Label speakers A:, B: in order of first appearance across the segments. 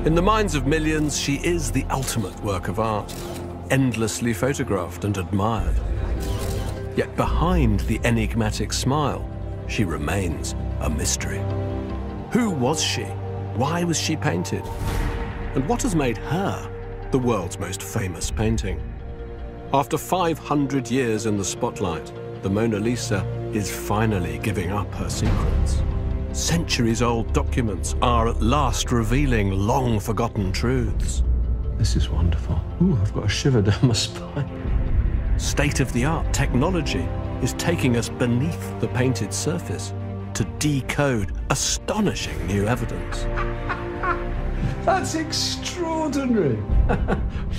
A: In the minds of millions, she is the ultimate work of art, endlessly photographed and admired. Yet behind the enigmatic smile, she remains a mystery. Who was she? Why was she painted? And what has made her the world's most famous painting? After 500 years in the spotlight, the Mona Lisa is finally giving up her secrets. Centuries-old documents are at last revealing long-forgotten truths.
B: This is wonderful. Ooh, I've got a shiver down my spine.
A: State-of-the-art technology is taking us beneath the painted surface to decode astonishing new evidence.
B: That's extraordinary.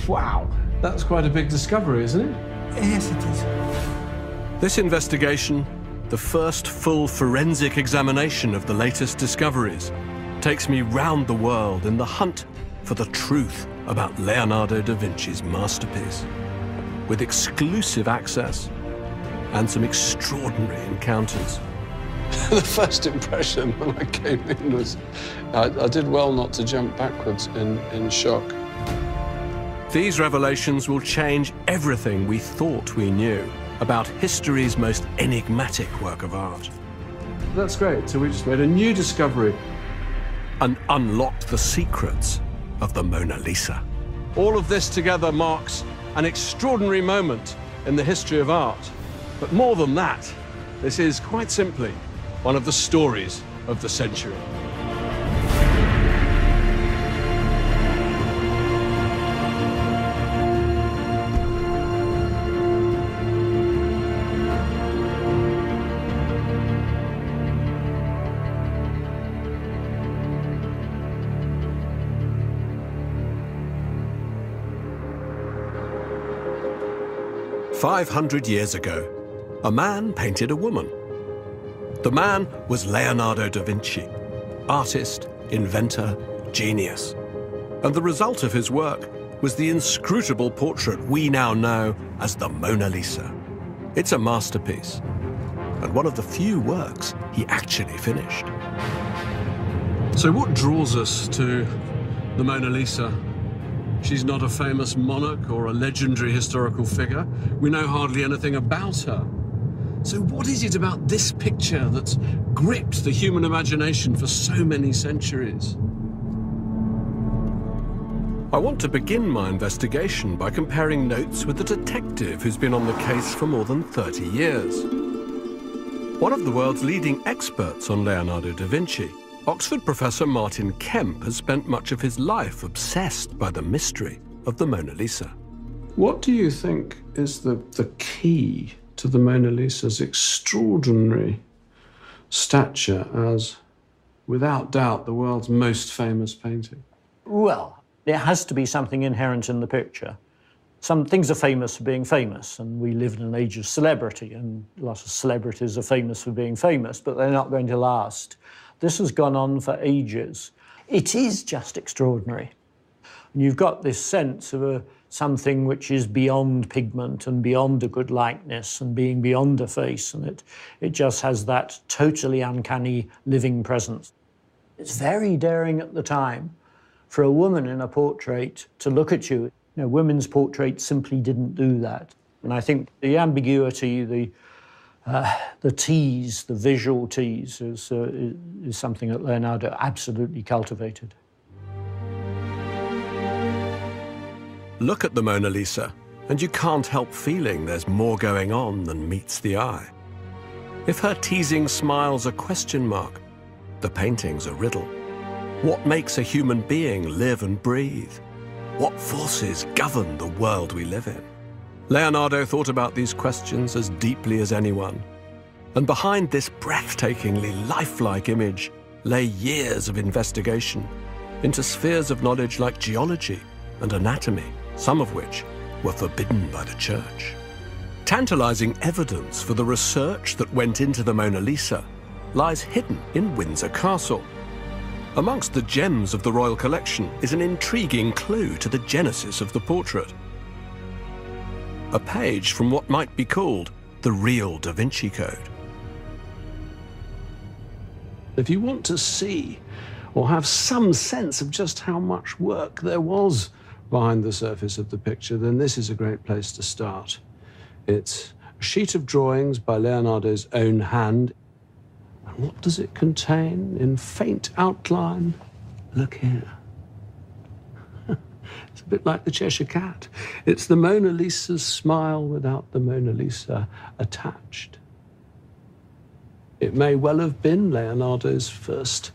B: Wow, that's quite a big discovery, isn't it?
C: Yes, it is.
A: This investigation, the first full forensic examination of the latest discoveries, takes me round the world in the hunt for the truth about Leonardo da Vinci's masterpiece, with exclusive access and some extraordinary encounters.
B: The first impression when I came in was I did well not to jump backwards in shock.
A: These revelations will change everything we thought we knew about history's most enigmatic work of art.
B: That's great. So we just made a new discovery.
A: And unlocked the secrets of the Mona Lisa.
B: All of this together marks an extraordinary moment in the history of art. But more than that, this is quite simply one of the stories of the century.
A: "500 years ago, a man painted a woman. The man was Leonardo da Vinci, artist, inventor, genius. And the result of his work was the inscrutable portrait we now know as the Mona Lisa. It's a masterpiece, and one of the few works he actually finished."
B: So what draws us to the Mona Lisa? She's not a famous monarch or a legendary historical figure. We know hardly anything about her. So what is it about this picture that's gripped the human imagination for so many centuries?
A: I want to begin my investigation by comparing notes with the detective who's been on the case for more than 30 years. One of the world's leading experts on Leonardo da Vinci, Oxford professor Martin Kemp has spent much of his life obsessed by the mystery of the Mona Lisa.
B: What do you think is the key to the Mona Lisa's extraordinary stature as, without doubt, the world's most famous painting?
C: Well, there has to be something inherent in the picture. Some things are famous for being famous, and we live in an age of celebrity, and lots of celebrities are famous for being famous, but they're not going to last. This has gone on for ages. It is just extraordinary. And you've got this sense of something which is beyond pigment and beyond a good likeness and being beyond a face, and it just has that totally uncanny living presence. It's very daring at the time for a woman in a portrait to look at you. You know, women's portraits simply didn't do that. And I think the ambiguity, the tease, the visual tease is something that Leonardo absolutely cultivated.
A: Look at the Mona Lisa, and you can't help feeling there's more going on than meets the eye. If her teasing smile's a question mark, the painting's a riddle. What makes a human being live and breathe? What forces govern the world we live in? Leonardo thought about these questions as deeply as anyone. And behind this breathtakingly lifelike image lay years of investigation into spheres of knowledge like geology and anatomy, some of which were forbidden by the church. Tantalizing evidence for the research that went into the Mona Lisa lies hidden in Windsor Castle. Amongst the gems of the royal collection is an intriguing clue to the genesis of the portrait. A page from what might be called the real Da Vinci Code.
B: If you want to see or have some sense of just how much work there was behind the surface of the picture, then this is a great place to start. It's a sheet of drawings by Leonardo's own hand. And what does it contain in faint outline? Look here. It's a bit like the Cheshire Cat. It's the Mona Lisa's smile without the Mona Lisa attached. It may well have been Leonardo's first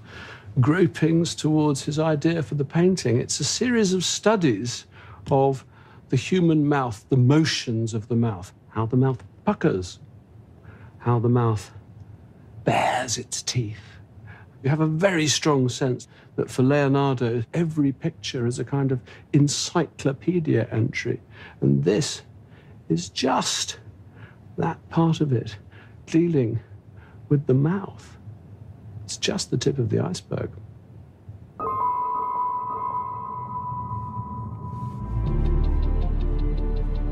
B: gropings towards his idea for the painting. It's a series of studies of the human mouth, the motions of the mouth, how the mouth puckers, how the mouth bares its teeth. You have a very strong sense that for Leonardo, every picture is a kind of encyclopedia entry. And this is just that part of it, dealing with the mouth. It's just the tip of the iceberg.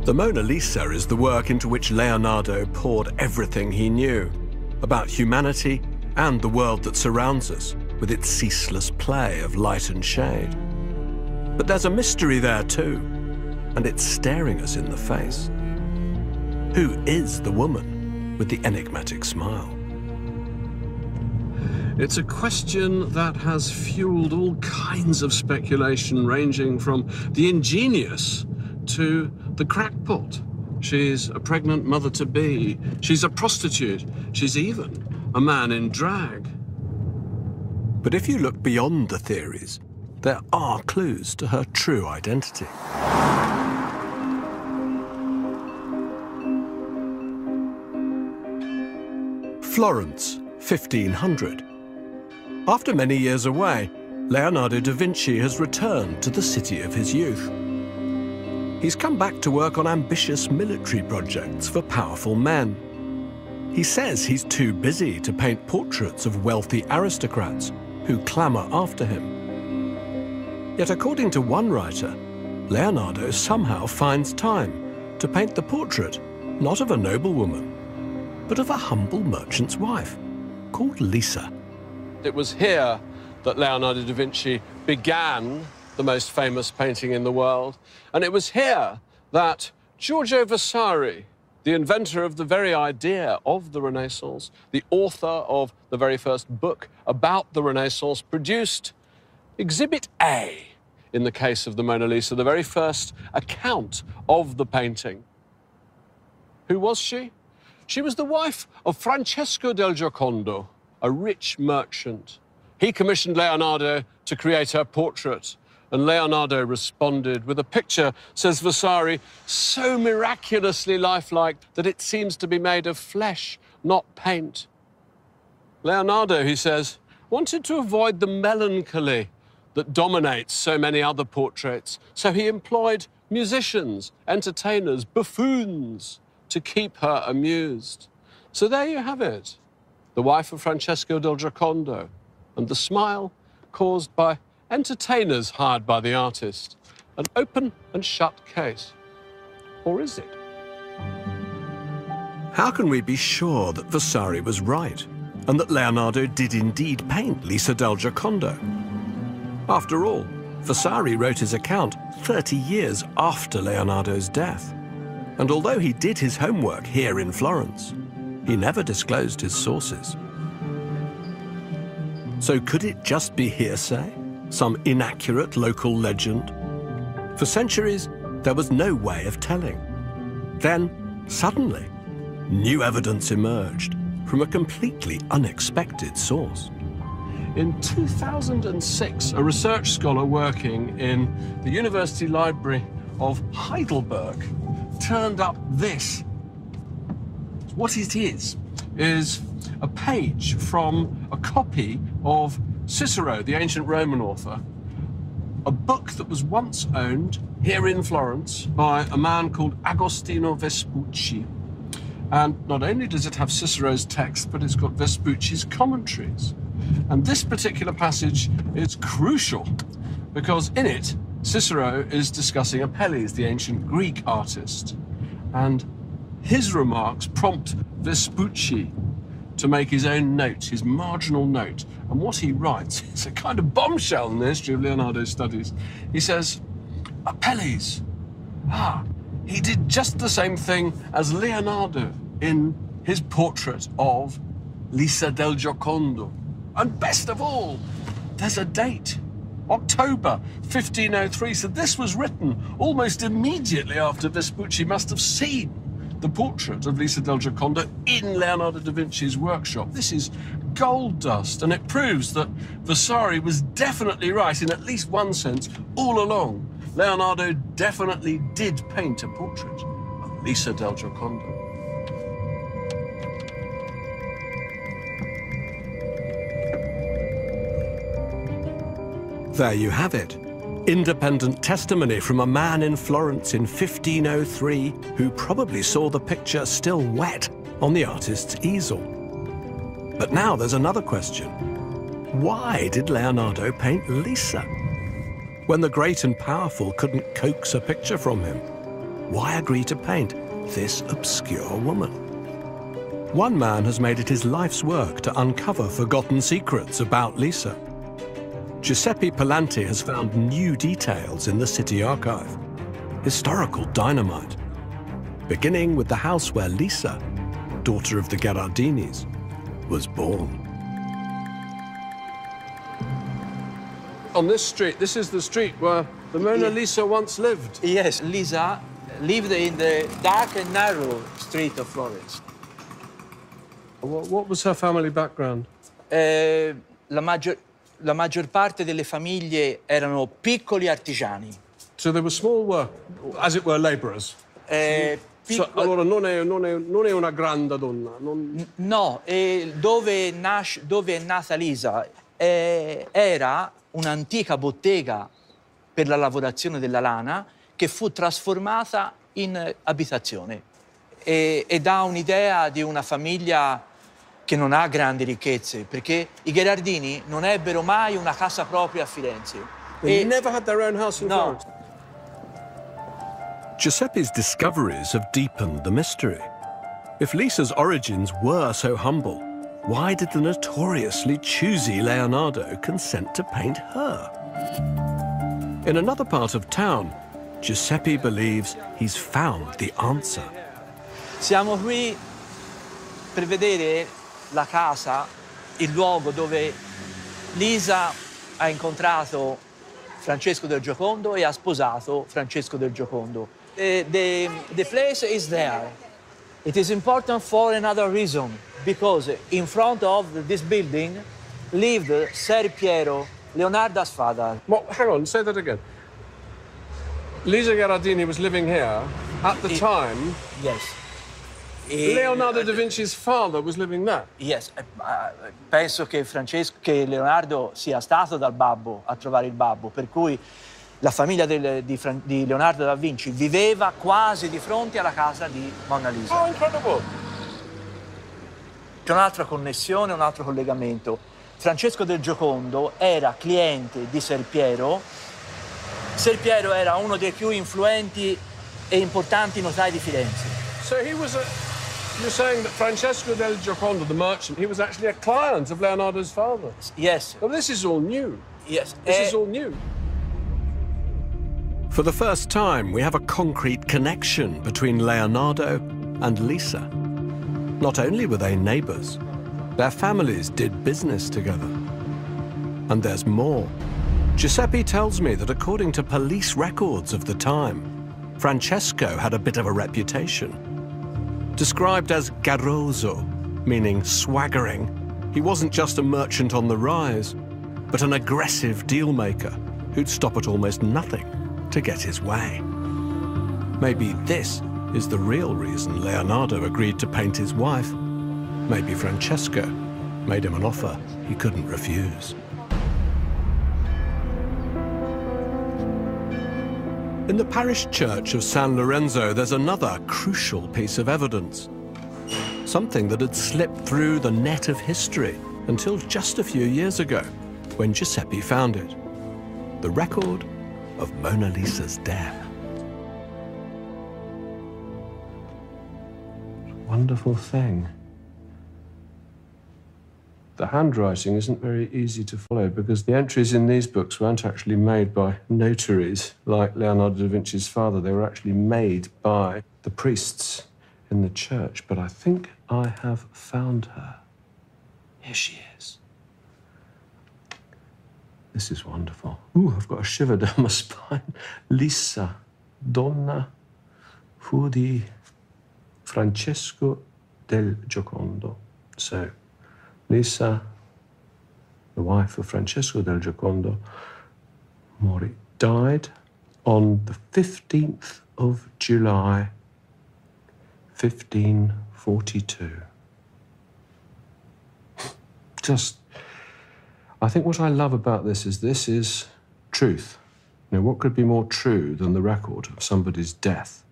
A: The Mona Lisa is the work into which Leonardo poured everything he knew about humanity and the world that surrounds us, with its ceaseless play of light and shade. But there's a mystery there too, and it's staring us in the face. Who is the woman with the enigmatic smile?
B: It's a question that has fueled all kinds of speculation, ranging from the ingenious to the crackpot. She's a pregnant mother-to-be. She's a prostitute. She's even a man in drag.
A: But if you look beyond the theories, there are clues to her true identity. Florence, 1500. After many years away, Leonardo da Vinci has returned to the city of his youth. He's come back to work on ambitious military projects for powerful men. He says he's too busy to paint portraits of wealthy aristocrats who clamour after him. Yet according to one writer, Leonardo somehow finds time to paint the portrait not of a noblewoman, but of a humble merchant's wife called Lisa.
B: It was here that Leonardo da Vinci began the most famous painting in the world. And it was here that Giorgio Vasari, the inventor of the very idea of the Renaissance, the author of the very first book about the Renaissance, produced Exhibit A in the case of the Mona Lisa, the very first account of the painting. Who was she? She was the wife of Francesco del Giocondo, a rich merchant. He commissioned Leonardo to create her portrait, and Leonardo responded with a picture, says Vasari, so miraculously lifelike that it seems to be made of flesh, not paint. Leonardo, he says, wanted to avoid the melancholy that dominates so many other portraits, so he employed musicians, entertainers, buffoons to keep her amused. So there you have it, the wife of Francesco del Giocondo, and the smile caused by entertainers hired by the artist. An open and shut case. Or is it?
A: How can we be sure that Vasari was right and that Leonardo did indeed paint Lisa del Giocondo? After all, Vasari wrote his account 30 years after Leonardo's death. And although he did his homework here in Florence, he never disclosed his sources. So could it just be hearsay? Some inaccurate local legend? For centuries, there was no way of telling. Then, suddenly, new evidence emerged from a completely unexpected source.
B: In 2006, a research scholar working in the University Library of Heidelberg turned up this. What it is a page from a copy of Cicero, the ancient Roman author, a book that was once owned here in Florence by a man called Agostino Vespucci. And not only does it have Cicero's text, but it's got Vespucci's commentaries. And this particular passage is crucial because in it, Cicero is discussing Apelles, the ancient Greek artist. And his remarks prompt Vespucci to make his own note, his marginal note. And what he writes is a kind of bombshell in the history of Leonardo's studies. He says, Apelles, he did just the same thing as Leonardo in his portrait of Lisa del Giocondo. And best of all, there's a date, October 1503. So this was written almost immediately after Vespucci must have seen the portrait of Lisa del Giocondo in Leonardo da Vinci's workshop. This is gold dust, and it proves that Vasari was definitely right in at least one sense all along. Leonardo definitely did paint a portrait of Lisa del Giocondo.
A: There you have it. Independent testimony from a man in Florence in 1503 who probably saw the picture still wet on the artist's easel. But now there's another question. Why did Leonardo paint Lisa? When the great and powerful couldn't coax a picture from him, why agree to paint this obscure woman? One man has made it his life's work to uncover forgotten secrets about Lisa. Giuseppe Palanti has found new details in the city archive. Historical dynamite. Beginning with the house where Lisa, daughter of the Gherardinis, was born.
B: On this street, this is the street where the Mona Lisa once lived.
D: Yes, Lisa lived in the dark and narrow street of Florence.
B: What was her family background?
D: La maggior parte delle famiglie erano piccoli artigiani.
B: So they were small work, as it were, labourers. Allora non è una grande donna.
D: No, dove è nata Lisa era un'antica bottega per la lavorazione della lana che fu trasformata in abitazione e dà un'idea di una famiglia che non ha grandi ricchezze, perché i Gherardini non ebbero mai una casa propria a Firenze.
B: They never had their own house in Florence.
A: Giuseppe's discoveries have deepened the mystery. If Lisa's origins were so humble, why did the notoriously choosy Leonardo consent to paint her? In another part of town, Giuseppe believes he's found the answer.
D: Siamo qui per vedere la casa, il luogo dove Lisa ha incontrato Francesco del Giocondo e ha sposato Francesco del Giocondo. The place is there. It is important for another reason, because in front of this building lived Ser Piero, Leonardo's father.
B: Well, hang on, say that again. Lisa Gherardini was living here at the time.
D: Yes.
B: Leonardo da Vinci's father was living there.
D: Yes, penso che Leonardo sia stato dal babbo a trovare il babbo, per cui la famiglia di Leonardo da Vinci viveva quasi di fronte alla casa di Mona Lisa.
B: Oh, incredible!
D: C'è un'altra connessione, un altro collegamento. Francesco del Giocondo era cliente di Ser Piero. Ser Piero era uno dei più influenti e importanti notai di Firenze.
B: So he was you're saying that Francesco del Giocondo, the merchant, he was actually a client of Leonardo's father?
D: Yes.
B: Well, this is all new.
D: Yes.
B: This is all new.
A: For the first time, we have a concrete connection between Leonardo and Lisa. Not only were they neighbors, their families did business together. And there's more. Giuseppe tells me that according to police records of the time, Francesco had a bit of a reputation. Described as garroso, meaning swaggering, he wasn't just a merchant on the rise, but an aggressive deal-maker who'd stop at almost nothing to get his way. Maybe this is the real reason Leonardo agreed to paint his wife. Maybe Francesco made him an offer he couldn't refuse. In the parish church of San Lorenzo, there's another crucial piece of evidence. Something that had slipped through the net of history until just a few years ago, when Giuseppe found it. The record of Mona Lisa's death.
B: Wonderful thing. The handwriting isn't very easy to follow because the entries in these books weren't actually made by notaries like Leonardo da Vinci's father. They were actually made by the priests in the church. But I think I have found her. Here she is. This is wonderful. Ooh, I've got a shiver down my spine. Lisa, donna fu di Francesco del Giocondo. So, Lisa, the wife of Francesco del Giocondo, died on the 15th of July, 1542. I think what I love about this is truth. You know, what could be more true than the record of somebody's death?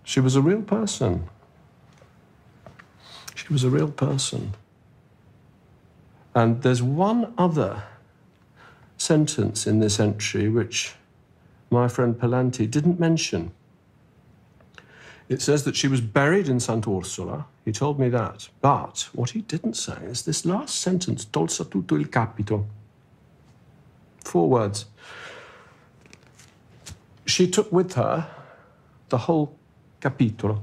B: She was a real person. She was a real person. And there's one other sentence in this entry which my friend Palanti didn't mention. It says that she was buried in Sant'Orsola. He told me that. But what he didn't say is this last sentence, tolse tutto il capito. 4 words. She took with her the whole capitolo.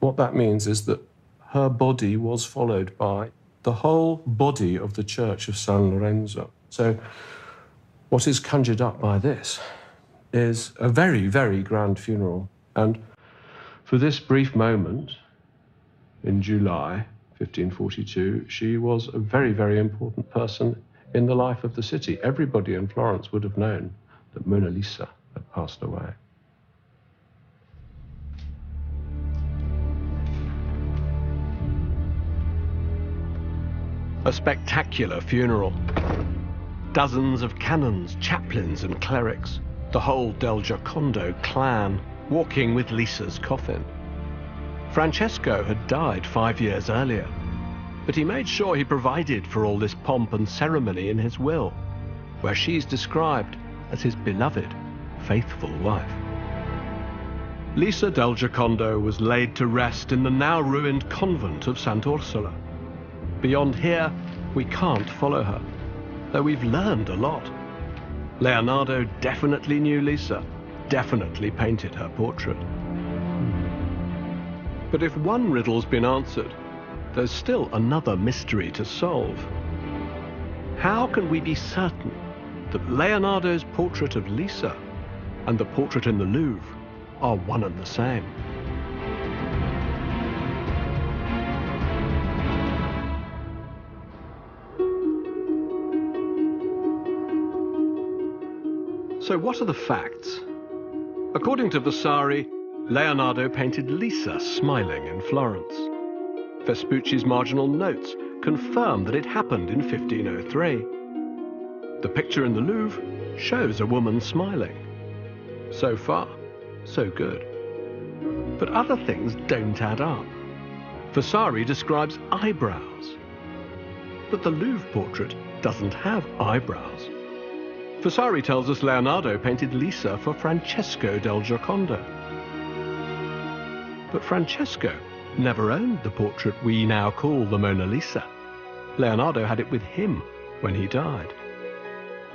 B: What that means is that her body was followed by the whole body of the Church of San Lorenzo. So what is conjured up by this is a very, very grand funeral. And for this brief moment in July 1542, she was a very, very important person in the life of the city. Everybody in Florence would have known that Mona Lisa had passed away.
A: A spectacular funeral. Dozens of canons, chaplains and clerics, the whole Del Giocondo clan, walking with Lisa's coffin. Francesco had died 5 years earlier, but he made sure he provided for all this pomp and ceremony in his will, where she's described as his beloved, faithful wife. Lisa del Giocondo was laid to rest in the now ruined convent of Sant'Orsola. Beyond here, we can't follow her, though we've learned a lot. Leonardo definitely knew Lisa, definitely painted her portrait. But if one riddle's been answered, there's still another mystery to solve. How can we be certain that Leonardo's portrait of Lisa and the portrait in the Louvre are one and the same? So what are the facts? According to Vasari, Leonardo painted Lisa smiling in Florence. Vespucci's marginal notes confirm that it happened in 1503. The picture in the Louvre shows a woman smiling. So far, so good. But other things don't add up. Vasari describes eyebrows, but the Louvre portrait doesn't have eyebrows. Vasari tells us Leonardo painted Lisa for Francesco del Giocondo. But Francesco never owned the portrait we now call the Mona Lisa. Leonardo had it with him when he died.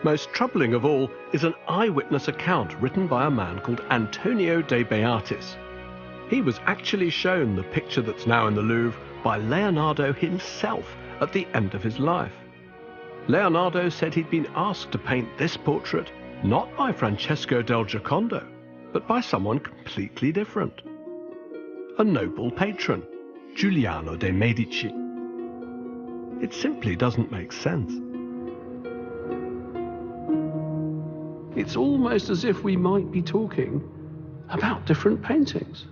A: Most troubling of all is an eyewitness account written by a man called Antonio de Beatis. He was actually shown the picture that's now in the Louvre by Leonardo himself at the end of his life. Leonardo said he'd been asked to paint this portrait not by Francesco del Giocondo, but by someone completely different. A noble patron, Giuliano de' Medici. It simply doesn't make sense. It's almost as if we might be talking about different paintings.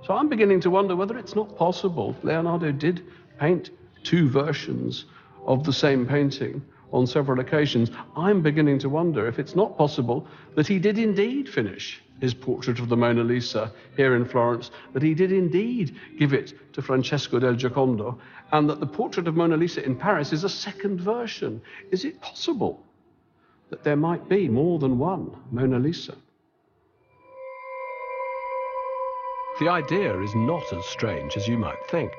A: So I'm beginning to wonder whether it's not possible Leonardo did paint 2 versions of the same painting on several occasions. I'm beginning to wonder if it's not possible that he did indeed finish his portrait of the Mona Lisa here in Florence, that he did indeed give it to Francesco del Giocondo, and that the portrait of Mona Lisa in Paris is a second version. Is it possible that there might be more than one Mona Lisa? The idea is not as strange as you might think.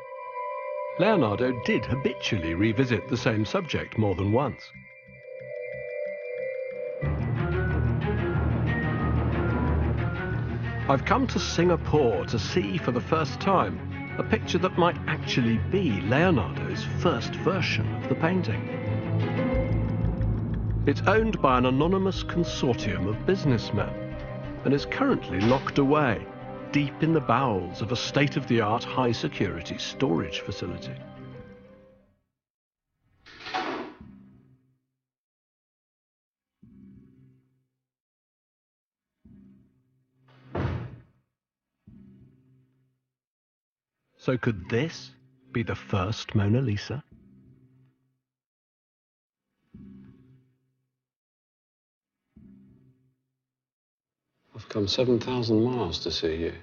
A: Leonardo did habitually revisit the same subject more than once. I've come to Singapore to see for the first time a picture that might actually be Leonardo's first version of the painting. It's owned by an anonymous consortium of businessmen and is currently locked away deep in the bowels of a state-of-the-art high-security storage facility. So could this be the first Mona Lisa?
B: I've come 7,000 miles to see you.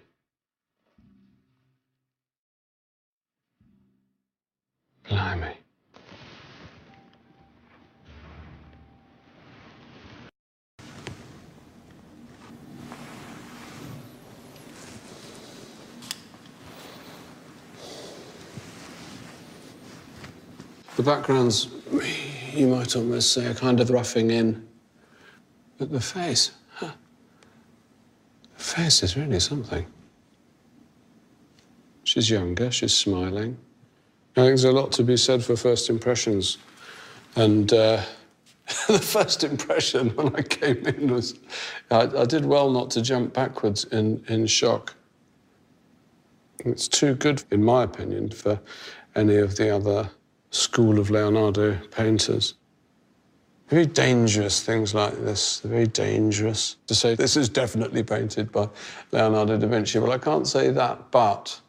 B: Blimey. The background's, you might almost say, a kind of roughing in. But the face, huh? The face is really something. She's younger, she's smiling. I think there's a lot to be said for first impressions. And the first impression when I came in was, I did well not to jump backwards in shock. It's too good, in my opinion, for any of the other school of Leonardo painters. Very dangerous things like this, they're very dangerous. To say this is definitely painted by Leonardo da Vinci, well, I can't say that, but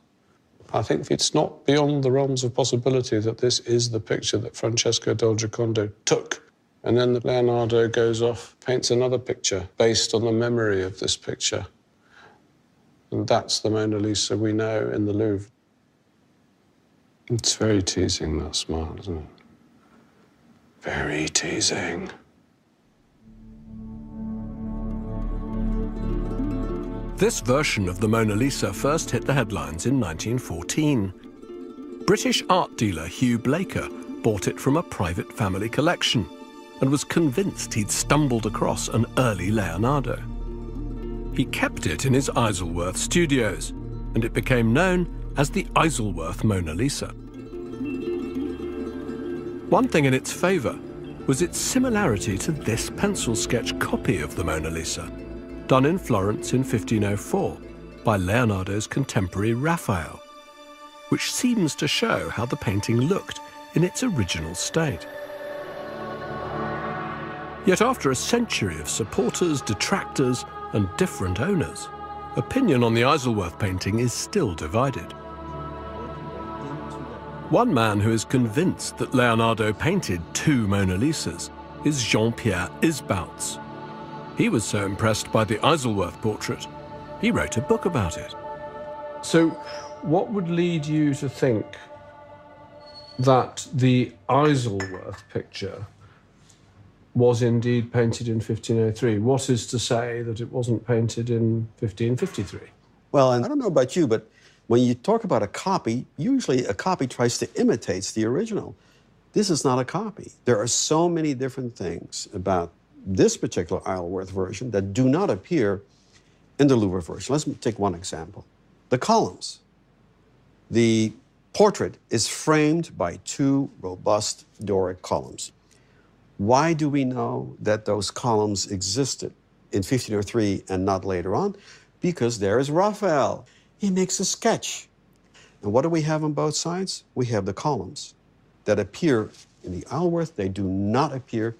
B: I think it's not beyond the realms of possibility that this is the picture that Francesco del Giocondo took. And then Leonardo goes off, paints another picture based on the memory of this picture. And that's the Mona Lisa we know in the Louvre. It's very teasing, that smile, isn't it? Very teasing.
A: This version of the Mona Lisa first hit the headlines in 1914. British art dealer Hugh Blaker bought it from a private family collection and was convinced he'd stumbled across an early Leonardo. He kept it in his Isleworth studios, and it became known as the Isleworth Mona Lisa. One thing in its favour was its similarity to this pencil sketch copy of the Mona Lisa, done in Florence in 1504 by Leonardo's contemporary Raphael, which seems to show how the painting looked in its original state. Yet after a century of supporters, detractors, and different owners, opinion on the Isleworth painting is still divided. One man who is convinced that Leonardo painted two Mona Lisas is Jean-Pierre Isbouts. He was so impressed by the Isleworth portrait, he wrote a book about it.
B: So what would lead you to think that the Isleworth picture was indeed painted in 1503? What is to say that it wasn't painted in 1553?
E: Well, and I don't know about you, but when you talk about a copy, usually a copy tries to imitate the original. This is not a copy. There are so many different things about this particular Isleworth version that do not appear in the Louvre version. Let's take one example. The columns. The portrait is framed by two robust Doric columns. Why do we know that those columns existed in 1503 and not later on? Because there is Raphael. He makes a sketch. And what do we have on both sides? We have the columns that appear in the Isleworth. They do not appear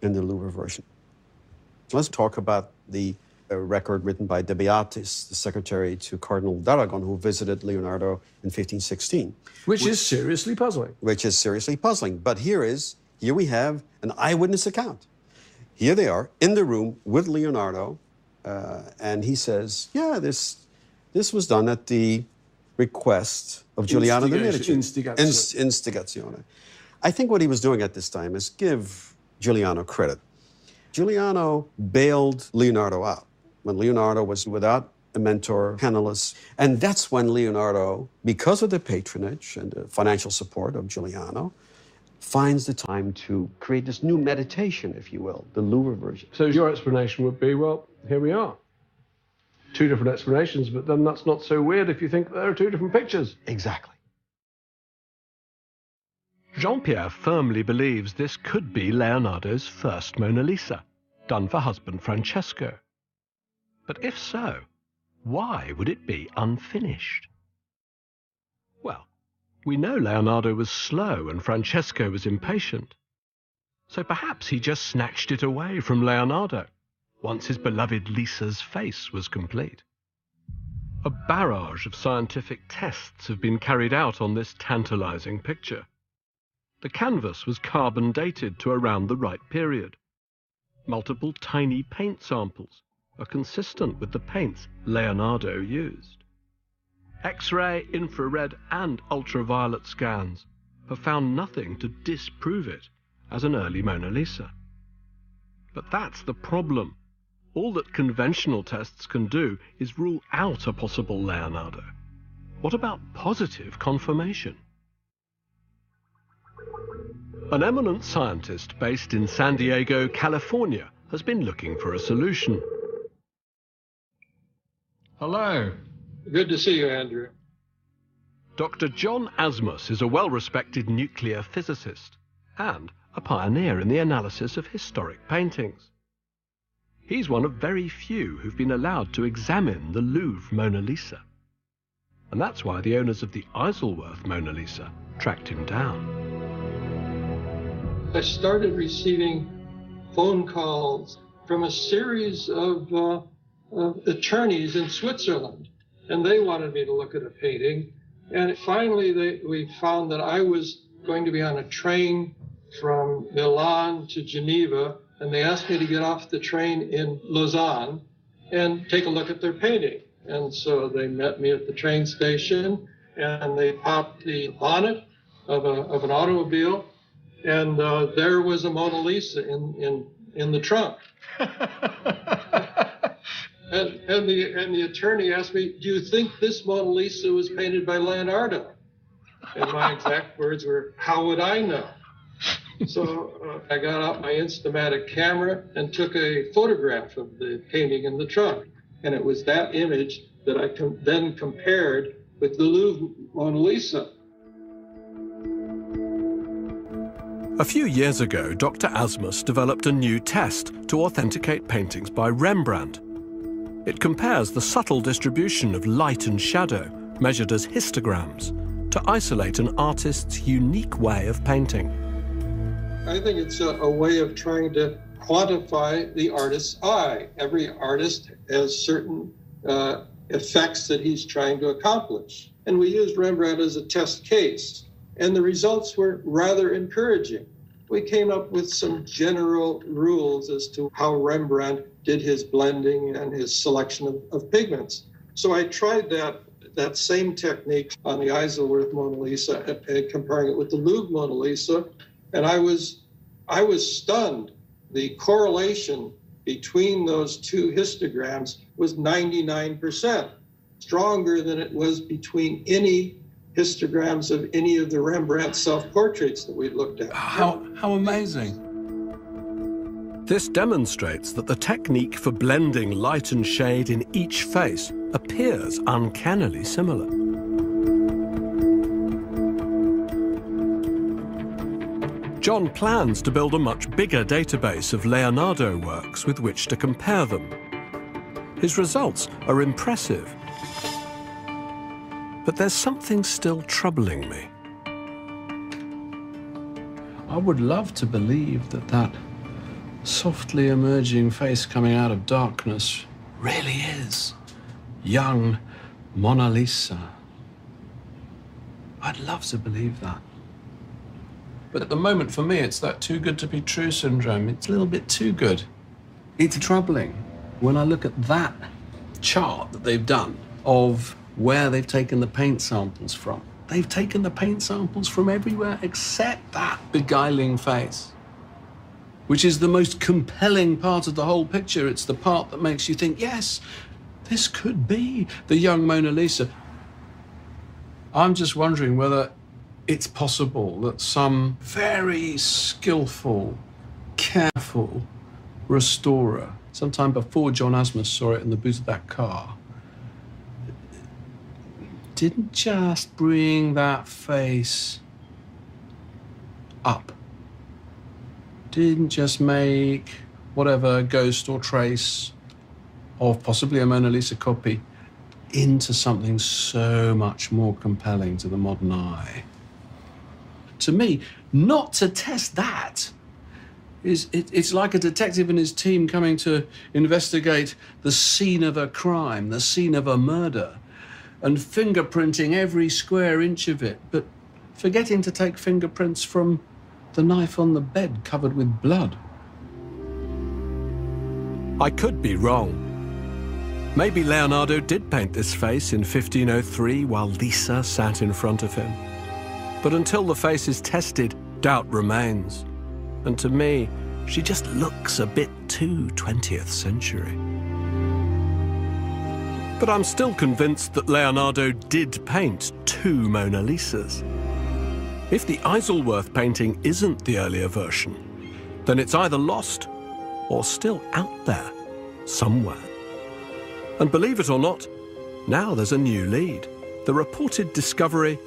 E: in the Louvre version. So let's talk about the record written by De Beatis, the secretary to Cardinal d'Aragon, who visited Leonardo in 1516.
B: Which is seriously puzzling.
E: Which is seriously puzzling. But here we have an eyewitness account. Here they are in the room with Leonardo, and he says, yeah, this was done at the request of Giuliano de' Medici. Instigazione. I think what he was doing at this time is give Giuliano credit. Giuliano bailed Leonardo out. When Leonardo was without a mentor, panelists. And that's when Leonardo, because of the patronage and the financial support of Giuliano, finds the time to create this new meditation, if you will, the Louvre version.
B: So your explanation would be, well, here we are. Two different explanations, but then that's not so weird if you think there are two different pictures.
E: Exactly.
A: Jean-Pierre firmly believes this could be Leonardo's first Mona Lisa, done for husband Francesco. But if so, why would it be unfinished? Well, we know Leonardo was slow and Francesco was impatient. So perhaps he just snatched it away from Leonardo once his beloved Lisa's face was complete. A barrage of scientific tests have been carried out on this tantalizing picture. The canvas was carbon dated to around the right period. Multiple tiny paint samples are consistent with the paints Leonardo used. X-ray, infrared and ultraviolet scans have found nothing to disprove it as an early Mona Lisa. But that's the problem. All that conventional tests can do is rule out a possible Leonardo. What about positive confirmation? An eminent scientist based in San Diego, California, has been looking for a solution.
B: Hello.
F: Good to see you, Andrew.
A: Dr. John Asmus is a well-respected nuclear physicist and a pioneer in the analysis of historic paintings. He's one of very few who've been allowed to examine the Louvre Mona Lisa. And that's why the owners of the Isleworth Mona Lisa tracked him down.
F: I started receiving phone calls from a series of attorneys in Switzerland, and they wanted me to look at a painting. And finally, we found that I was going to be on a train from Milan to Geneva, and they asked me to get off the train in Lausanne and take a look at their painting. And so they met me at the train station, and they popped the bonnet of an automobile, and there was a Mona Lisa in the trunk. And the attorney asked me, "Do you think this Mona Lisa was painted by Leonardo?" And my exact words were, "How would I know?" So I got out my Instamatic camera and took a photograph of the painting in the trunk. And it was that image that I then compared with the Louvre Mona Lisa.
A: A few years ago, Dr. Asmus developed a new test to authenticate paintings by Rembrandt. It compares the subtle distribution of light and shadow, measured as histograms, to isolate an artist's unique way of painting.
F: I think it's a way of trying to quantify the artist's eye. Every artist has certain effects that he's trying to accomplish. And we used Rembrandt as a test case, and the results were rather encouraging. We came up with some general rules as to how Rembrandt did his blending and his selection of pigments. So I tried that same technique on the Isleworth Mona Lisa, comparing it with the Louvre Mona Lisa, and I was stunned. The correlation between those two histograms was 99%, stronger than it was between any histograms of any of the Rembrandt self-portraits that we looked at.
B: How amazing.
A: This demonstrates that the technique for blending light and shade in each face appears uncannily similar. John plans to build a much bigger database of Leonardo works with which to compare them. His results are impressive, but there's something still troubling me.
B: I would love to believe that softly emerging face coming out of darkness really is young Mona Lisa. I'd love to believe that. But at the moment, for me, it's that too good to be true syndrome. It's a little bit too good. It's troubling when I look at that chart that they've done of where they've taken the paint samples from. They've taken the paint samples from everywhere except that beguiling face, which is the most compelling part of the whole picture. It's the part that makes you think, yes, This could be the young Mona Lisa. I'm just wondering whether it's possible that some very skillful, careful restorer, sometime before John Asmus saw it in the boot of that car, didn't just bring that face up. Didn't just make whatever ghost or trace of possibly a Mona Lisa copy into something so much more compelling to the modern eye. To me, not to test that it's like a detective and his team coming to investigate the scene of a crime, the scene of a murder, and fingerprinting every square inch of it, but forgetting to take fingerprints from the knife on the bed covered with blood.
A: I could be wrong. Maybe Leonardo did paint this face in 1503 while Lisa sat in front of him. But until the face is tested, doubt remains. And to me, she just looks a bit too 20th century. But I'm still convinced that Leonardo did paint two Mona Lisas. If the Isleworth painting isn't the earlier version, then it's either lost or still out there somewhere. And believe it or not, now there's a new lead. The reported discovery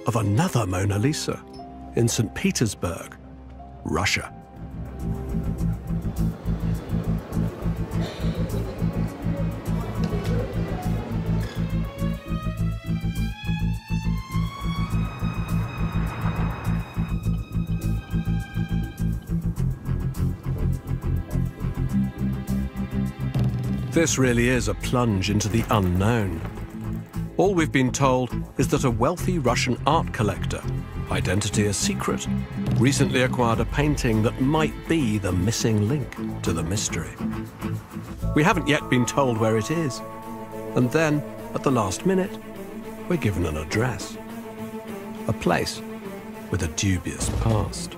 A: of another Mona Lisa in St. Petersburg, Russia. This really is a plunge into the unknown. All we've been told is that a wealthy Russian art collector, identity a secret, recently acquired a painting that might be the missing link to the mystery. We haven't yet been told where it is. And then, at the last minute, we're given an address. A place with a dubious past.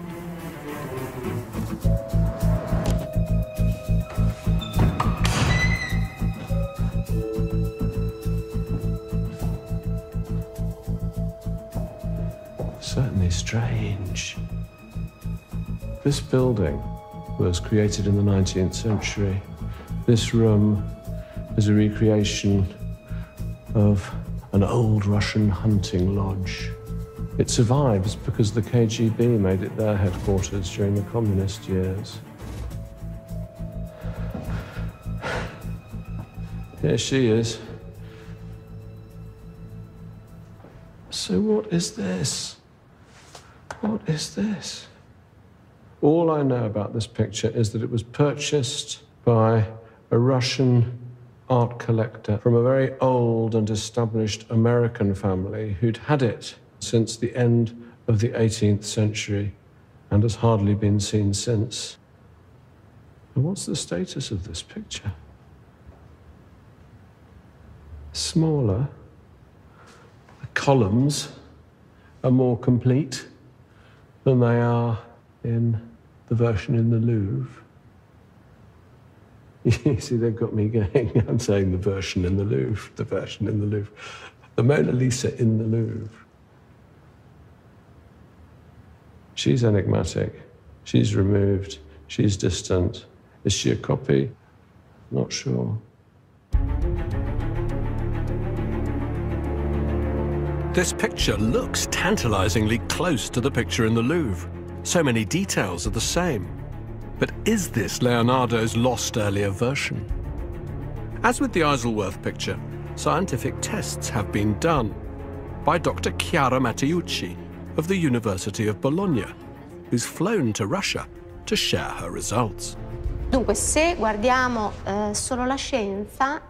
B: Certainly strange. This building was created in the 19th century. This room is a recreation of an old Russian hunting lodge. It survives because the KGB made it their headquarters during the communist years. Here she is. So what is this? What is this? All I know about this picture is that it was purchased by a Russian art collector from a very old and established American family who'd had it since the end of the 18th century and has hardly been seen since. And what's the status of this picture? Smaller. The columns are more complete than they are in the version in the Louvre. You see, they've got me going. I'm saying the version in the Louvre, the version in the Louvre. The Mona Lisa in the Louvre. She's enigmatic. She's removed. She's distant. Is she a copy? Not sure.
A: This picture looks tantalizingly close to the picture in the Louvre. So many details are the same. But is this Leonardo's lost earlier version? As with the Isleworth picture, scientific tests have been done by Dr. Chiara Matteucci of the University of Bologna, who's flown to Russia to share her results.
G: Dunque, se guardiamo solo la scienza,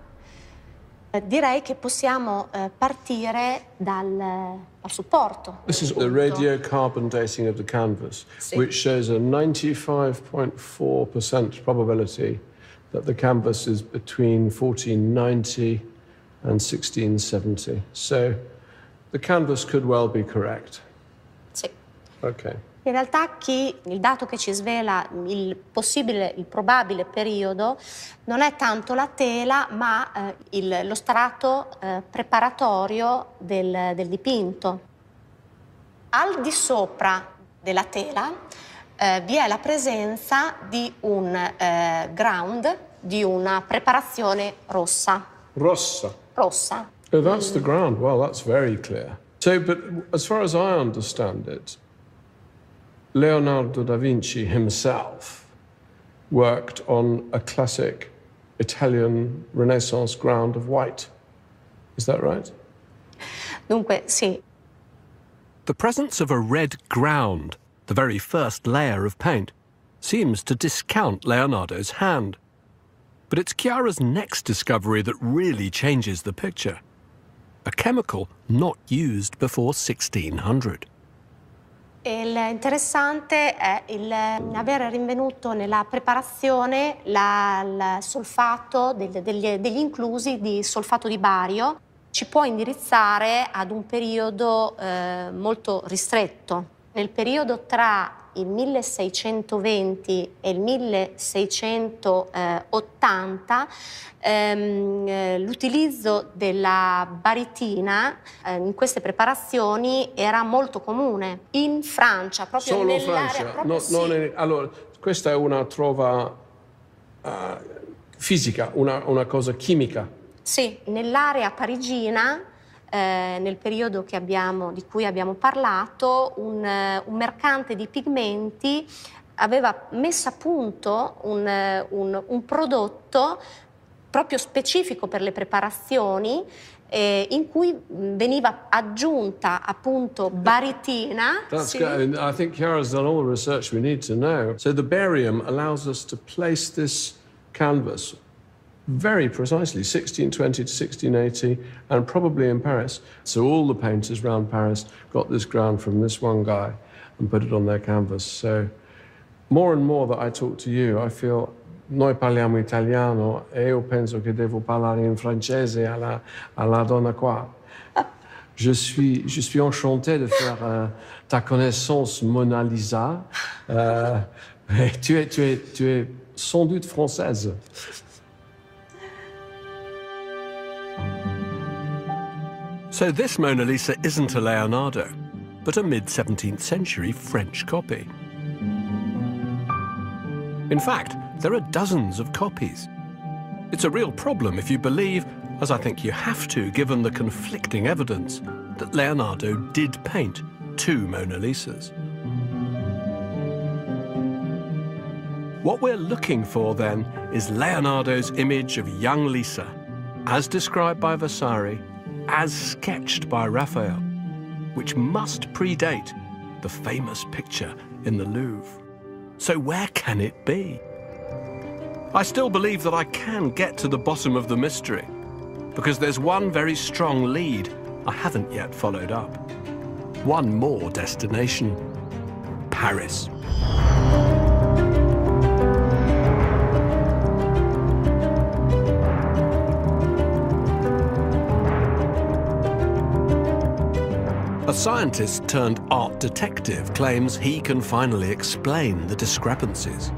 G: direi che possiamo partire dal supporto.
B: This is the radiocarbon dating of the canvas, which shows a 95.4% probability that the canvas is between 1490 and 1670. So the canvas could well be correct.
G: Sì.
B: Okay.
G: In realtà il dato che ci svela il probabile periodo non è tanto la tela, ma lo strato preparatorio del dipinto. Al di sopra della tela vi è la presenza di un ground, di una preparazione rossa.
B: Rossa.
G: Rossa.
B: Oh, that's the ground. Well, that's very clear. So, but as far as I understand it, Leonardo da Vinci himself worked on a classic Italian Renaissance ground of white. Is that right?
G: Dunque, sì.
A: The presence of a red ground, the very first layer of paint, seems to discount Leonardo's hand. But it's Chiara's next discovery that really changes the picture. A chemical not used before 1600.
G: Interessante è aver rinvenuto nella preparazione il solfato, degli inclusi di solfato di bario. Ci può indirizzare ad un periodo molto ristretto. Nel periodo tra il 1620 e il 1680 l'utilizzo della baritina in queste preparazioni era molto comune. In Francia, proprio
B: Solo
G: nell'area...
B: Francia?
G: Proprio sì.
B: Allora, questa è una trova fisica, una cosa chimica.
G: Sì, nell'area parigina, nel periodo di cui abbiamo parlato, un mercante di pigmenti aveva messo a punto un prodotto proprio specifico per le preparazioni in cui veniva aggiunta appunto baritina.
B: That's good. I think Chiara's done all the research we need to know. So the barium allows us to place this canvas very precisely, 1620 to 1680, and probably in Paris. So all the painters around Paris got this ground from this one guy and put it on their canvas. So more and more that I talk to you, I feel noi parliamo italiano e io penso che devo parlare in francese alla donna qua. Je suis enchanté de faire ta connaissance, Mona Lisa. Tu es sans doute française.
A: So this Mona Lisa isn't a Leonardo, but a mid-17th century French copy. In fact, there are dozens of copies. It's a real problem if you believe, as I think you have to given the conflicting evidence, that Leonardo did paint 2 Mona Lisas. What we're looking for then is Leonardo's image of young Lisa, as described by Vasari, as sketched by Raphael, which must predate the famous picture in the Louvre. So where can it be? I still believe that I can get to the bottom of the mystery, because there's one very strong lead I haven't yet followed up. One more destination: Paris. A scientist turned art detective claims he can finally explain the discrepancies.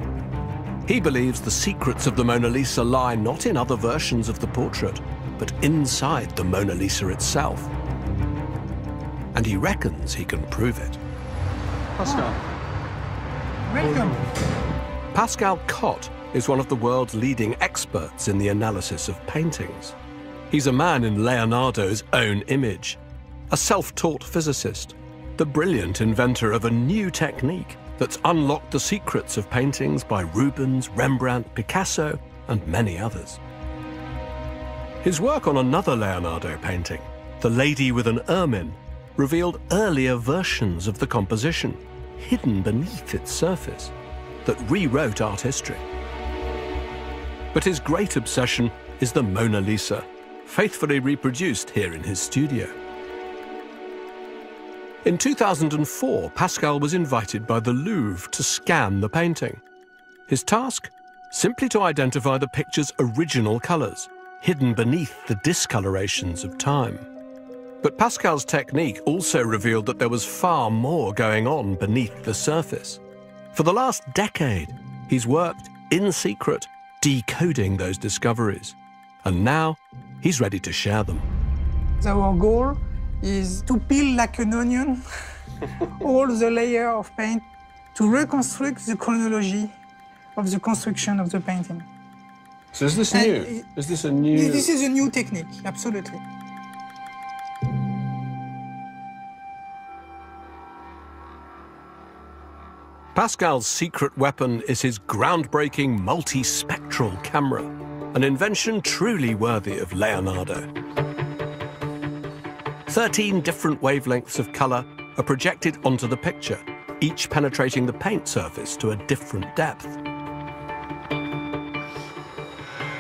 A: He believes the secrets of the Mona Lisa lie not in other versions of the portrait, but inside the Mona Lisa itself. And he reckons he can prove it.
B: Pascal.
H: Welcome.
A: Pascal Cott is one of the world's leading experts in the analysis of paintings. He's a man in Leonardo's own image, a self-taught physicist, the brilliant inventor of a new technique that's unlocked the secrets of paintings by Rubens, Rembrandt, Picasso, and many others. His work on another Leonardo painting, The Lady with an Ermine, revealed earlier versions of the composition, hidden beneath its surface, that rewrote art history. But his great obsession is the Mona Lisa, faithfully reproduced here in his studio. In 2004, Pascal was invited by the Louvre to scan the painting. His task? Simply to identify the picture's original colours, hidden beneath the discolorations of time. But Pascal's technique also revealed that there was far more going on beneath the surface. For the last decade, he's worked in secret, decoding those discoveries. And now, he's ready to share them.
H: Our goal is to peel like an onion all the layer of paint to reconstruct the chronology of the construction of the painting.
B: So is this new? Is this a new...
H: This is a new technique, absolutely.
A: Pascal's secret weapon is his groundbreaking multispectral camera, an invention truly worthy of Leonardo. 13 different wavelengths of color are projected onto the picture, each penetrating the paint surface to a different depth.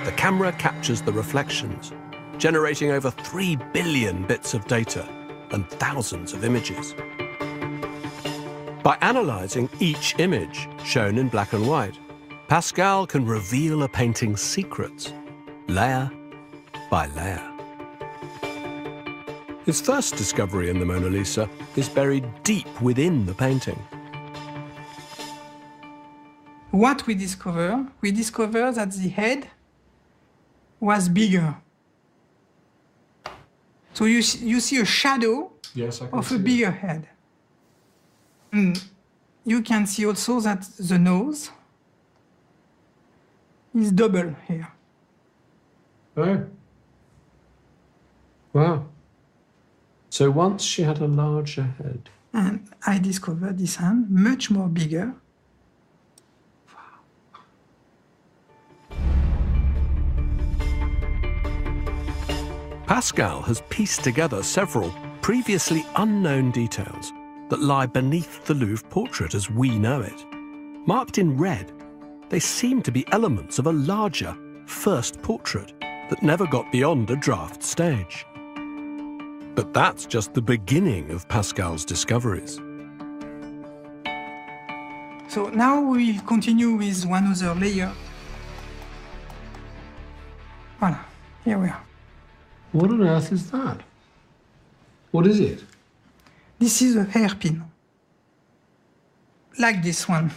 A: The camera captures the reflections, generating over 3 billion bits of data and thousands of images. By analyzing each image, shown in black and white, Pascal can reveal a painting's secrets, layer by layer. His first discovery in the Mona Lisa is buried deep within the painting.
H: What we discover that the head was bigger. So you see a shadow of a bigger head. You can see also that the nose is double here.
B: Oh. Wow. So once she had a larger head.
H: And I discovered this hand much more bigger.
A: Pascal has pieced together several previously unknown details that lie beneath the Louvre portrait as we know it. Marked in red, they seem to be elements of a larger first portrait that never got beyond a draft stage. But that's just the beginning of Pascal's discoveries.
H: So now we'll continue with one other layer. Voilà, here we are.
B: What on earth is that? What is it?
H: This is a hairpin, like this one.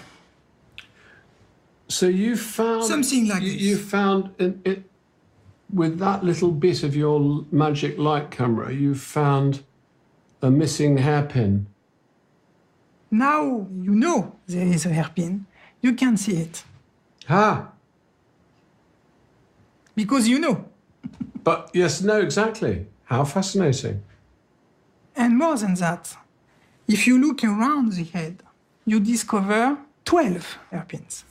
B: So you found...
H: Something like this.
B: You found, with that little bit of your magic light camera, you found a missing hairpin.
H: Now you know there is a hairpin. You can see it.
B: Ah!
H: Because you know.
B: But yes, no, exactly. How fascinating.
H: And more than that, if you look around the head, you discover 12 hairpins.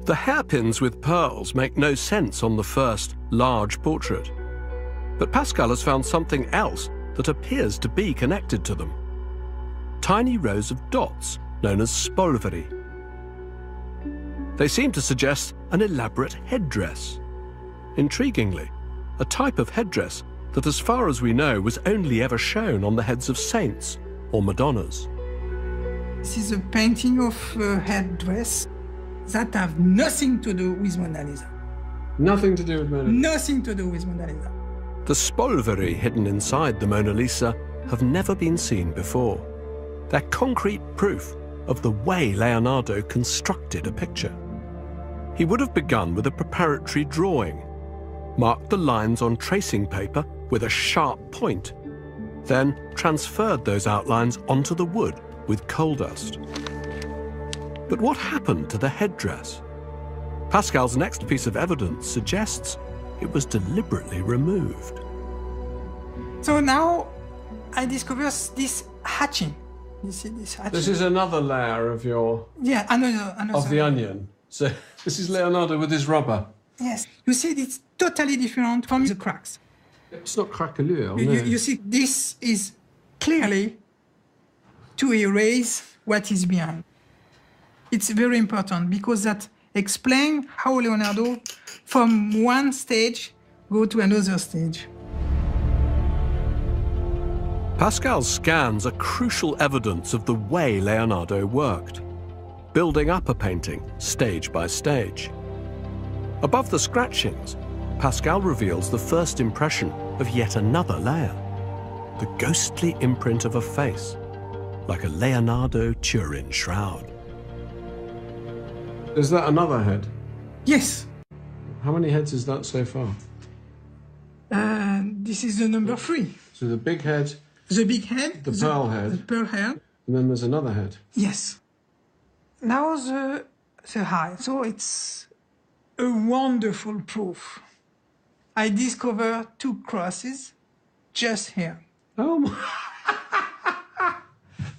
A: The hairpins with pearls make no sense on the first large portrait. But Pascal has found something else that appears to be connected to them. Tiny rows of dots known as spolveri. They seem to suggest an elaborate headdress. Intriguingly, a type of headdress that, as far as we know, was only ever shown on the heads of saints or Madonnas.
H: This is a painting of a headdress that have nothing to do with Mona Lisa.
B: Nothing to do with Mona Lisa?
H: Nothing to do with Mona Lisa.
A: The spolveri hidden inside the Mona Lisa have never been seen before. They're concrete proof of the way Leonardo constructed a picture. He would have begun with a preparatory drawing, marked the lines on tracing paper with a sharp point, then transferred those outlines onto the wood with coal dust. But what happened to the headdress? Pascal's next piece of evidence suggests it was deliberately removed.
H: So now I discover this hatching. You see this hatching?
B: This is another layer of your...
H: Yeah, another
B: of the onion. So this is Leonardo with his rubber.
H: Yes. You see, it's totally different from the cracks.
B: It's not craquelure, no.
H: You see, this is clearly to erase what is behind. It's very important because that explains how Leonardo, from one stage, go to another stage.
A: Pascal's scans are crucial evidence of the way Leonardo worked, building up a painting stage by stage. Above the scratchings, Pascal reveals the first impression of yet another layer, the ghostly imprint of a face, like a Leonardo Turin shroud.
B: Is that another head?
H: Yes.
B: How many heads is that so far?
H: This is the number 3.
B: So the big head,
H: The big head.
B: the pearl head,
H: The pearl head.
B: and then there's another head.
H: Yes. Now the eye. So it's a wonderful proof. I discovered 2 crosses just here.
B: Oh my!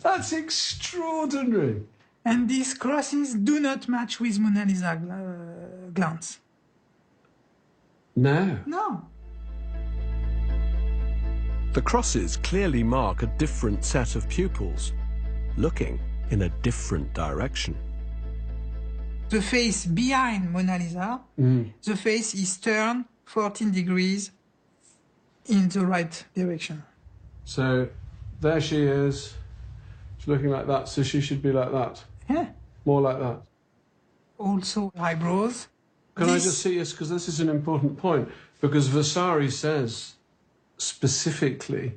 B: That's extraordinary.
H: And these crosses do not match with Mona Lisa glance.
B: No.
H: No.
A: The crosses clearly mark a different set of pupils, looking in a different direction.
H: The face behind Mona Lisa, the face is turned 14 degrees in the right direction.
B: So there she is. She's looking like that, so she should be like that.
H: Yeah.
B: More like that.
H: Also eyebrows.
B: Can I just see this, because this is an important point, because Vasari says specifically,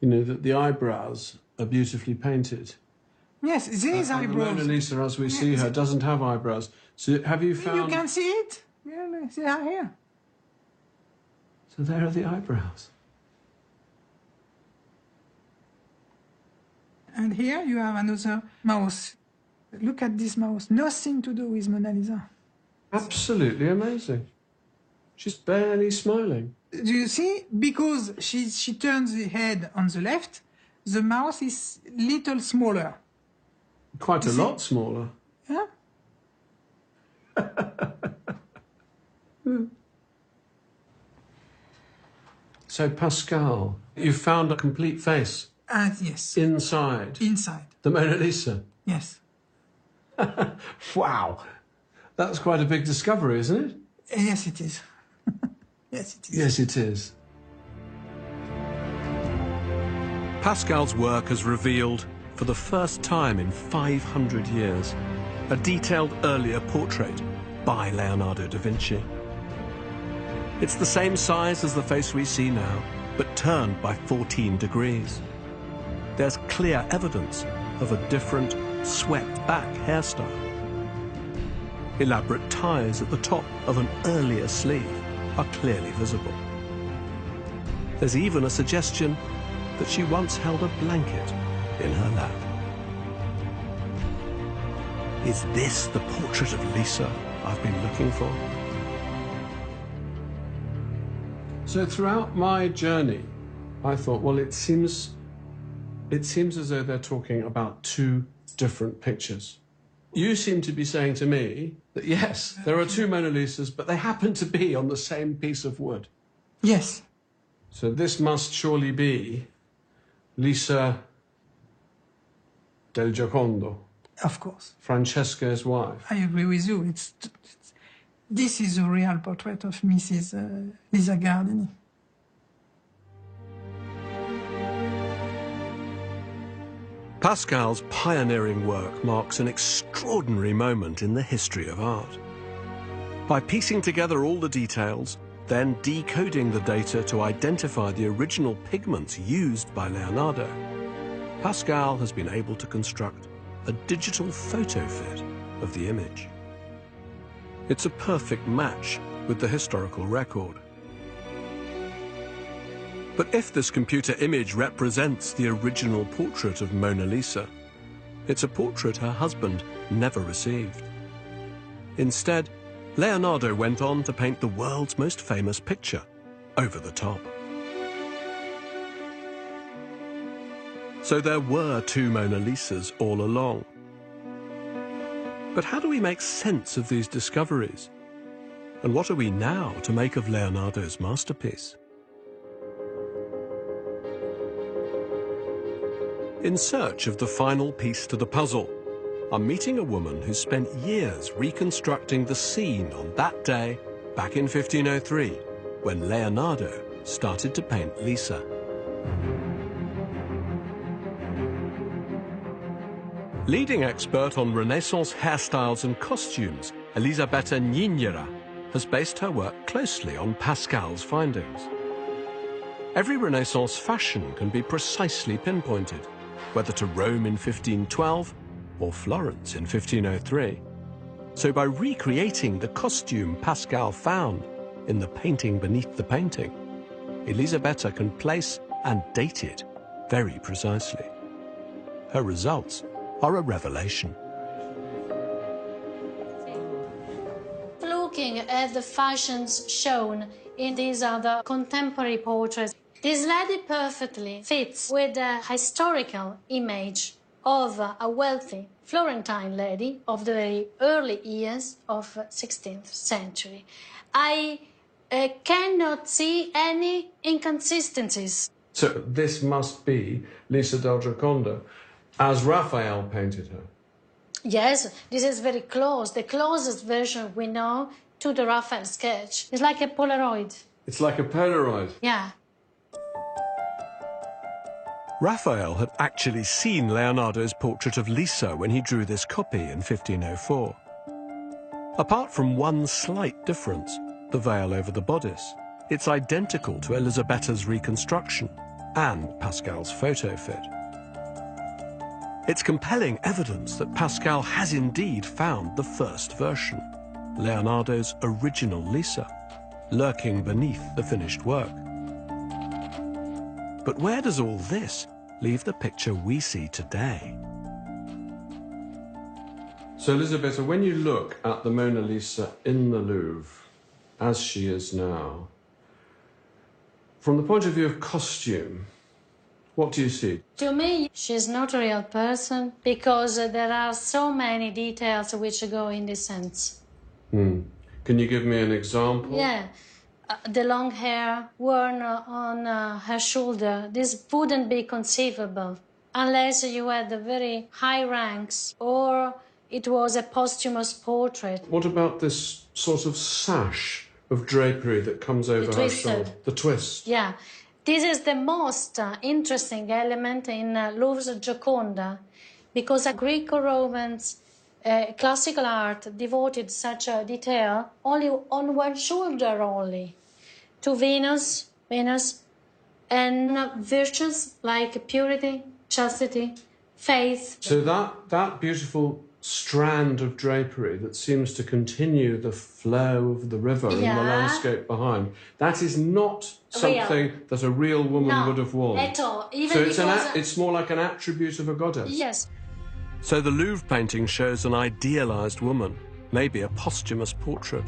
B: you know, that the eyebrows are beautifully painted.
H: Yes, these
B: And
H: eyebrows.
B: the Mona Lisa, as we see her, doesn't have eyebrows. So have you found...
H: You can see it. Really, they are here.
B: So there are the eyebrows.
H: And here you have another mouse. Look at this mouse. Nothing to do with Mona Lisa.
B: Absolutely amazing. She's barely smiling.
H: Do you see? Because she turns the head on the left, the mouth is little smaller.
B: Quite a lot smaller.
H: Yeah?
B: So Pascal, you found a complete face
H: Yes.
B: inside
H: Inside.
B: the Mona Lisa.
H: Yes.
B: Wow. That's quite a big discovery, isn't it?
H: Yes, it is. Yes, it is.
B: Yes, it is.
A: Pascal's work has revealed, for the first time in 500 years, a detailed earlier portrait by Leonardo da Vinci. It's the same size as the face we see now, but turned by 14 degrees. There's clear evidence of a different, swept-back hairstyle. Elaborate ties at the top of an earlier sleeve are clearly visible. There's even a suggestion that she once held a blanket in her lap. Is this the portrait of Lisa I've been looking for?
B: So throughout my journey, I thought, well, it seems as though they're talking about 2 different pictures. You seem to be saying to me that, yes, there are 2 Mona Lisas, but they happen to be on the same piece of wood.
H: Yes.
B: So this must surely be Lisa del Giocondo,
H: Of course.
B: Francesca's wife.
H: I agree with you. This is a real portrait of Mrs. Lisa Gardini.
A: Pascal's pioneering work marks an extraordinary moment in the history of art. By piecing together all the details, then decoding the data to identify the original pigments used by Leonardo, Pascal has been able to construct a digital photo fit of the image. It's a perfect match with the historical record. But if this computer image represents the original portrait of Mona Lisa, it's a portrait her husband never received. Instead, Leonardo went on to paint the world's most famous picture over the top. So there were 2 Mona Lisas all along. But how do we make sense of these discoveries? And what are we now to make of Leonardo's masterpiece? In search of the final piece to the puzzle, I'm meeting a woman who spent years reconstructing the scene on that day back in 1503, when Leonardo started to paint Lisa. Leading expert on Renaissance hairstyles and costumes, Elisabetta Nignera, has based her work closely on Pascal's findings. Every Renaissance fashion can be precisely pinpointed, whether to Rome in 1512 or Florence in 1503. So by recreating the costume Pascal found in the painting beneath the painting, Elisabetta can place and date it very precisely. Her results are a revelation.
I: Looking at the fashions shown in these other contemporary portraits, this lady perfectly fits with the historical image of a wealthy Florentine lady of the very early years of the 16th century. I cannot see any inconsistencies.
B: So this must be Lisa del Giocondo, as Raphael painted her.
I: Yes, this is very close. The closest version we know to the Raphael sketch. It's like a Polaroid.
B: It's like a Polaroid.
I: Yeah.
A: Raphael had actually seen Leonardo's portrait of Lisa when he drew this copy in 1504. Apart from one slight difference, the veil over the bodice, it's identical to Elisabetta's reconstruction and Pascal's photo fit. It's compelling evidence that Pascal has indeed found the first version, Leonardo's original Lisa, lurking beneath the finished work. But where does all this leave the picture we see today?
B: So, Elisabetta, when you look at the Mona Lisa in the Louvre, as she is now, from the point of view of costume, what do you see?
I: To me, she's not a real person because there are so many details which go in this sense.
B: Can you give me an example?
I: Yeah. The long hair worn on her shoulder, this wouldn't be conceivable unless you had the very high ranks or it was a posthumous portrait.
B: What about this sort of sash of drapery that comes over her shoulder? The twist.
I: Yeah. This is the most interesting element in Louvre's Gioconda because Greco-Romans classical art devoted such a detail only on one shoulder only, to Venus, and virtues like purity, chastity, faith.
B: So that beautiful strand of drapery that seems to continue the flow of the river in the landscape behind, that is not something that a real woman would have worn.
I: At all.
B: Even so it's more like an attribute of a goddess.
I: Yes.
A: So the Louvre painting shows an idealized woman, maybe a posthumous portrait.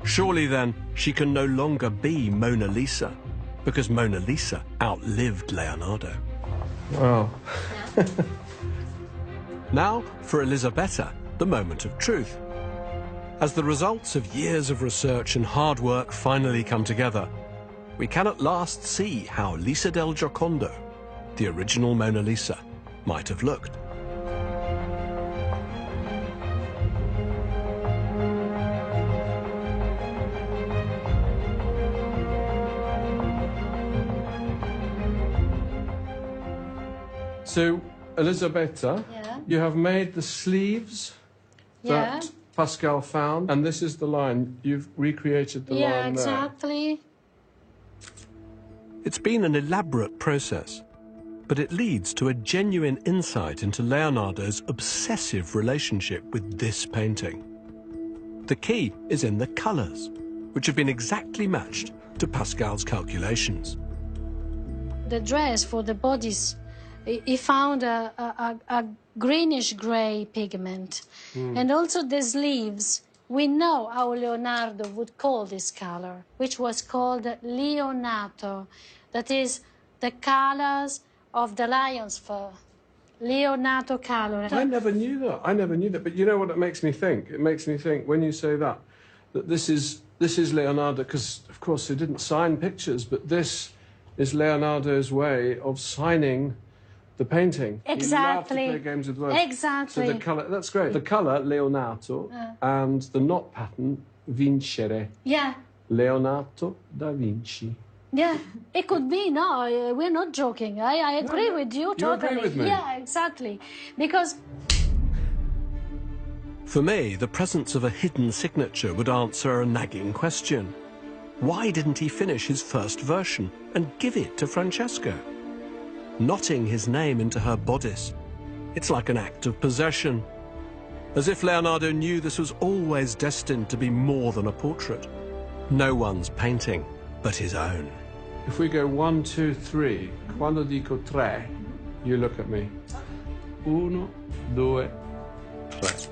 A: Surely then she can no longer be Mona Lisa, because Mona Lisa outlived Leonardo.
B: Wow.
A: Now, for Elisabetta, the moment of truth. As the results of years of research and hard work finally come together, we can at last see how Lisa del Giocondo, the original Mona Lisa, might have looked.
B: So, Elisabetta, you have made the sleeves that Pascal found, and this is the line. You've recreated the line there.
I: Yeah, exactly.
A: It's been an elaborate process, but it leads to a genuine insight into Leonardo's obsessive relationship with this painting. The key is in the colours, which have been exactly matched to Pascal's calculations.
I: The dress for the bodice, he found a greenish-grey pigment. And also the sleeves, we know how Leonardo would call this color, which was called leonato. That is the colors of the lion's fur. Leonato color.
B: I never knew that. But you know what it makes me think? It makes me think, when you say that this is Leonardo, because, of course, he didn't sign pictures, but this is Leonardo's way of signing the painting.
I: Exactly.
B: He loved to play games with words.
I: Exactly.
B: So the colour, that's great. The colour, Leonato, and the knot pattern, vincere.
I: Yeah.
B: Leonardo da Vinci.
I: Yeah, it could be. No, we're not joking. I agree with you totally.
B: You agree with me?
I: Yeah, exactly. Because
A: For me, the presence of a hidden signature would answer a nagging question. Why didn't he finish his first version and give it to Francesco? Knotting his name into her bodice, it's like an act of possession. As if Leonardo knew this was always destined to be more than a portrait. No one's painting but his own.
B: If we go 1, 2, 3, quando dico tre, you look at me. 1, 2, 3.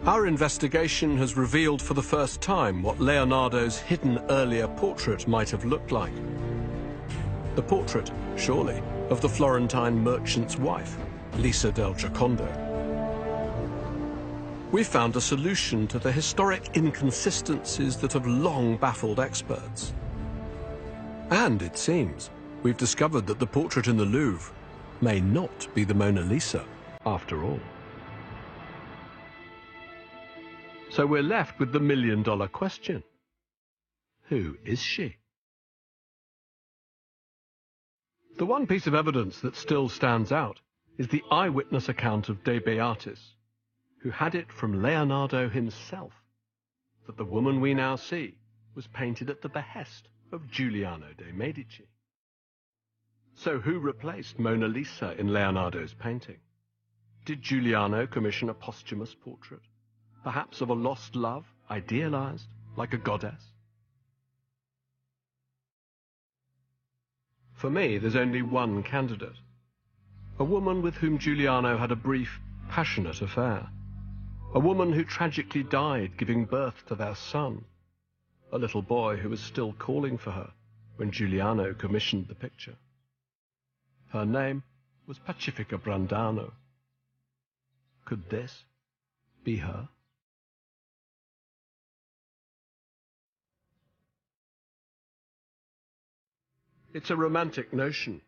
A: Our investigation has revealed for the first time what Leonardo's hidden earlier portrait might have looked like. The portrait, surely, of the Florentine merchant's wife, Lisa del Giocondo. We found a solution to the historic inconsistencies that have long baffled experts. And, it seems, we've discovered that the portrait in the Louvre may not be the Mona Lisa after all. So we're left with the million-dollar question. Who is she? The one piece of evidence that still stands out is the eyewitness account of De Beatis, who had it from Leonardo himself that the woman we now see was painted at the behest of Giuliano de' Medici. So who replaced Mona Lisa in Leonardo's painting? Did Giuliano commission a posthumous portrait, perhaps of a lost love, idealized like a goddess? For me, there's only one candidate, a woman with whom Giuliano had a brief, passionate affair, a woman who tragically died giving birth to their son, a little boy who was still calling for her when Giuliano commissioned the picture. Her name was Pacifica Brandano. Could this be her? It's a romantic notion.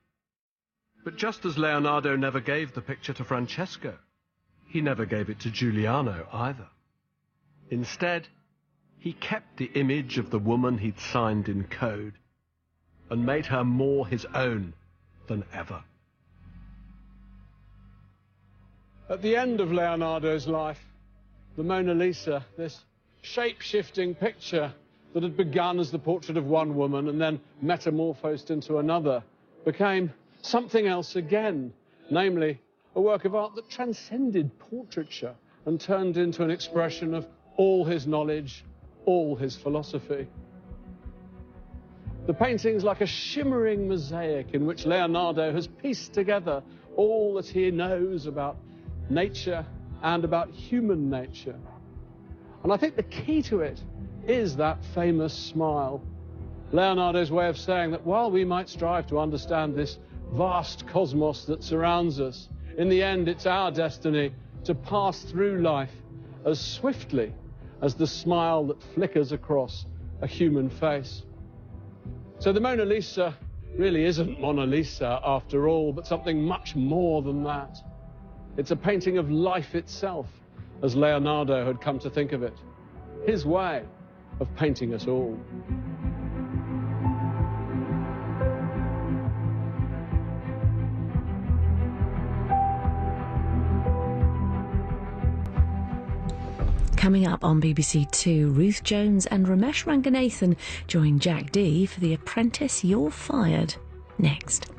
A: But just as Leonardo never gave the picture to Francesco, he never gave it to Giuliano either. Instead, he kept the image of the woman he'd signed in code and made her more his own than ever.
B: At the end of Leonardo's life, the Mona Lisa, this shape-shifting picture that had begun as the portrait of one woman and then metamorphosed into another, became something else again, namely a work of art that transcended portraiture and turned into an expression of all his knowledge, all his philosophy. The painting's like a shimmering mosaic in which Leonardo has pieced together all that he knows about nature and about human nature. And I think the key to it is that famous smile. Leonardo's way of saying that while we might strive to understand this vast cosmos that surrounds us, in the end it's our destiny to pass through life as swiftly as the smile that flickers across a human face. So the Mona Lisa really isn't Mona Lisa after all, but something much more than that. It's a painting of life itself, as Leonardo had come to think of it. His way of painting us all.
J: Coming up on BBC Two, Ruth Jones and Ramesh Ranganathan join Jack Dee for The Apprentice You're Fired. Next.